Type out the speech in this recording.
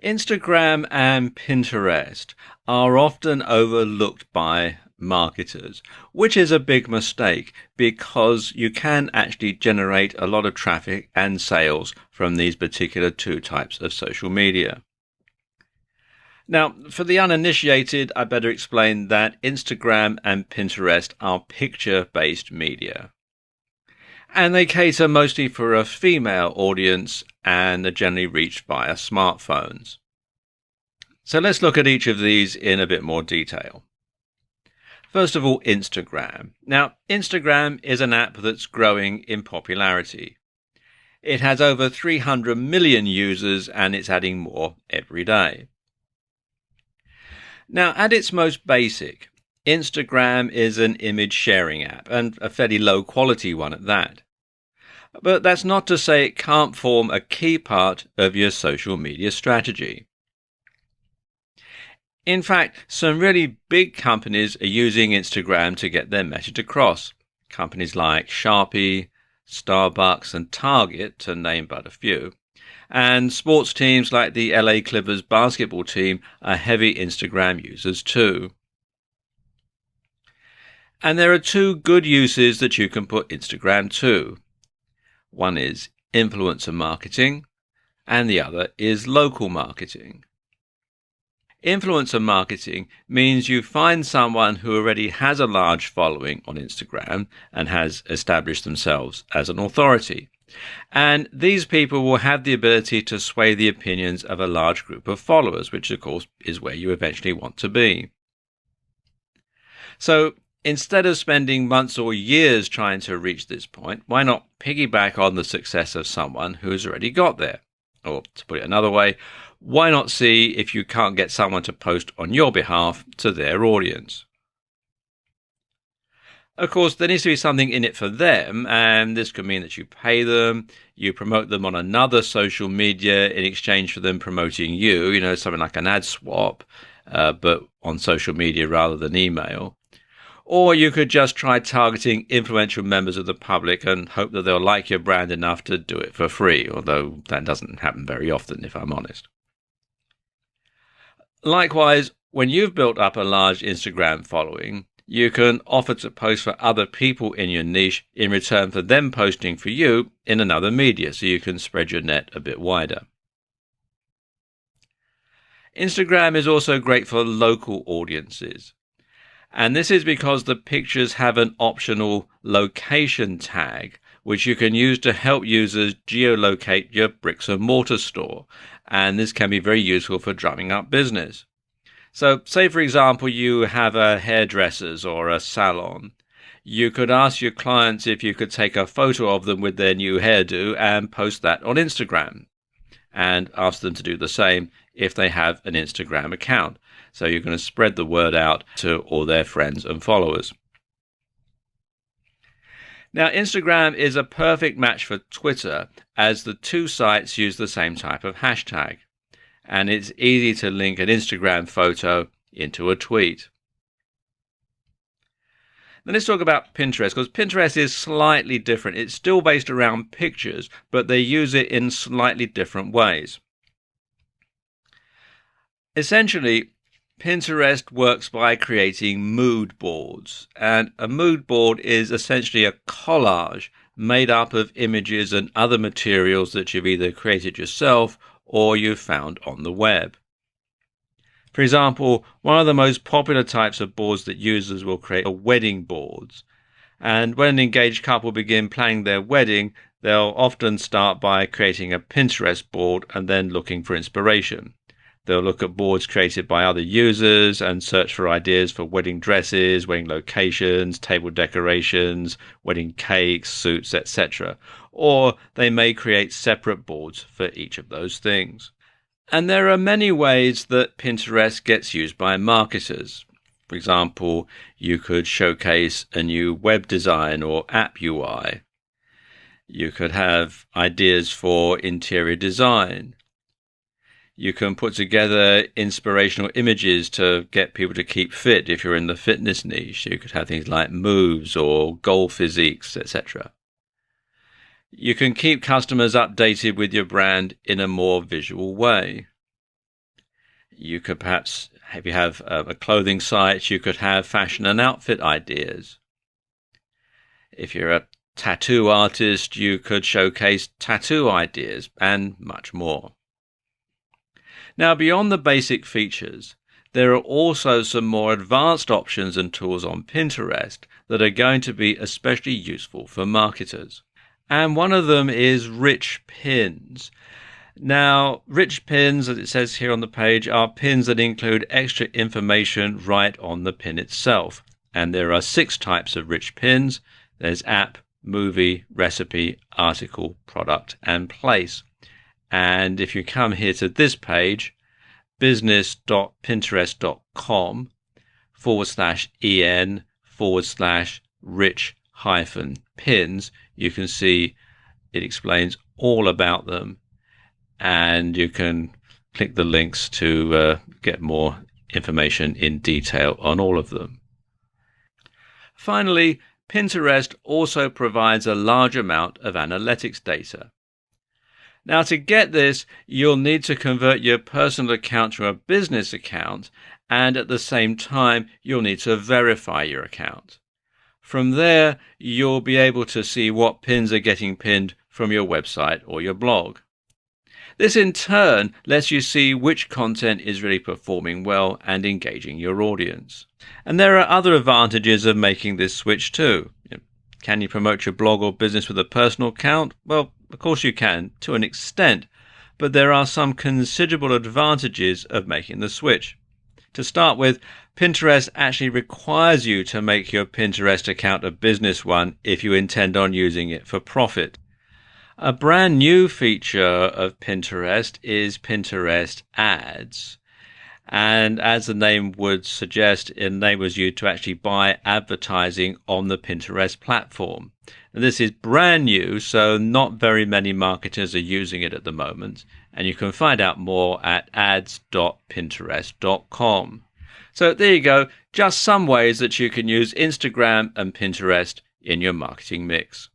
Instagram and Pinterest are often overlooked by marketers, which is a big mistake because you can actually generate a lot of traffic and sales from these particular two types of social media. Now, for the uninitiated, I better explain that Instagram and Pinterest are picture-based media. And they cater mostly for a female audience and are generally reached via smartphones. So let's look at each of these in a bit more detail. First of all, Instagram. Now, Instagram is an app that's growing in popularity. It has over 300 million users and it's adding more every day. Now, at its most basic, Instagram is an image sharing app, and a fairly low quality one at that. But that's not to say it can't form a key part of your social media strategy. In fact, some really big companies are using Instagram to get their message across. Companies like Sharpie, Starbucks and Target, to name but a few. And sports teams like the LA Clippers basketball team are heavy Instagram users too. And there are two good uses that you can put Instagram to. One is influencer marketing, and the other is local marketing. Influencer marketing means you find someone who already has a large following on Instagram and has established themselves as an authority. And these people will have the ability to sway the opinions of a large group of followers, which of course is where you eventually want to be. So instead of spending months or years trying to reach this point, why not piggyback on the success of someone who's already got there? Or to put it another way, why not see if you can't get someone to post on your behalf to their audience? Of course, there needs to be something in it for them, and this could mean that you pay them, you promote them on another social media in exchange for them promoting you, something like an ad swap, but on social media rather than email. Or you could just try targeting influential members of the public and hope that they'll like your brand enough to do it for free, although that doesn't happen very often, if I'm honest. Likewise, when you've built up a large Instagram following, you can offer to post for other people in your niche in return for them posting for you in another media, so you can spread your net a bit wider. Instagram is also great for local audiences. And this is because the pictures have an optional location tag, which you can use to help users geolocate your bricks and mortar store. And this can be very useful for drumming up business. So say, for example, you have a hairdresser's or a salon. You could ask your clients if you could take a photo of them with their new hairdo and post that on Instagram, and ask them to do the same if they have an Instagram account. So you're going to spread the word out to all their friends and followers. Now, Instagram is a perfect match for Twitter, as the two sites use the same type of hashtag. And it's easy to link an Instagram photo into a tweet. Now let's talk about Pinterest, because Pinterest is slightly different. It's still based around pictures, but they use it in slightly different ways. Essentially, Pinterest works by creating mood boards, and a mood board is essentially a collage made up of images and other materials that you've either created yourself or you've found on the web. For example, one of the most popular types of boards that users will create are wedding boards. And when an engaged couple begin planning their wedding, they'll often start by creating a Pinterest board and then looking for inspiration. They'll look at boards created by other users and search for ideas for wedding dresses, wedding locations, table decorations, wedding cakes, suits, etc. Or they may create separate boards for each of those things. And there are many ways that Pinterest gets used by marketers. For example, you could showcase a new web design or app UI. You could have ideas for interior design. You can put together inspirational images to get people to keep fit if you're in the fitness niche. You could have things like moves or goal physiques, etc. You can keep customers updated with your brand in a more visual way. You could perhaps, if you have a clothing site, you could have fashion and outfit ideas. If you're a tattoo artist, you could showcase tattoo ideas and much more. Now, beyond the basic features, there are also some more advanced options and tools on Pinterest that are going to be especially useful for marketers. And one of them is rich pins. Now, rich pins, as it says here on the page, are pins that include extra information right on the pin itself. And there are 6 types of rich pins. There's app, movie, recipe, article, product, and place. And if you come here to this page, business.pinterest.com/en/rich-pins, you can see it explains all about them, and you can click the links to get more information in detail on all of them. Finally, Pinterest also provides a large amount of analytics data. Now, to get this, you'll need to convert your personal account to a business account, and at the same time, you'll need to verify your account. From there, you'll be able to see what pins are getting pinned from your website or your blog. This in turn lets you see which content is really performing well and engaging your audience. And there are other advantages of making this switch too. Can you promote your blog or business with a personal account? Well, of course you can, to an extent, but there are some considerable advantages of making the switch. To start with, Pinterest actually requires you to make your Pinterest account a business one if you intend on using it for profit. A brand new feature of Pinterest is Pinterest Ads. And as the name would suggest, it enables you to actually buy advertising on the Pinterest platform. And this is brand new, so not very many marketers are using it at the moment. And you can find out more at ads.pinterest.com. So there you go, just some ways that you can use Instagram and Pinterest in your marketing mix.